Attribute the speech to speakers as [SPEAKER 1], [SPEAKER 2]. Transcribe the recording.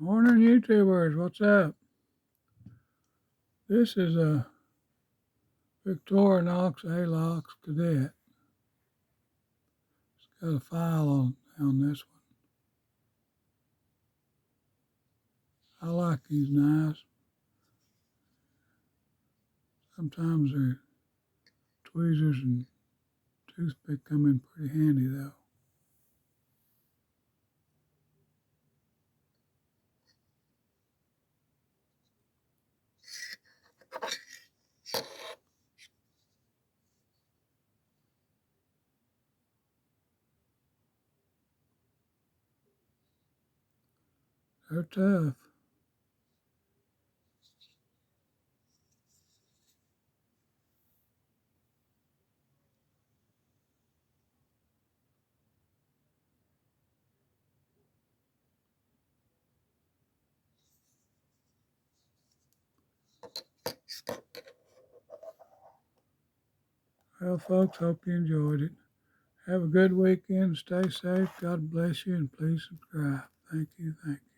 [SPEAKER 1] Morning, YouTubers. What's up? This is a victoranox alox cadet. It's got a file on this one. I like these knives. Sometimes their tweezers and toothpick come in pretty handy though. They're tough. Well, folks, hope you enjoyed it. Have a good weekend. Stay safe. God bless you, and please subscribe. Thank you. Thank you.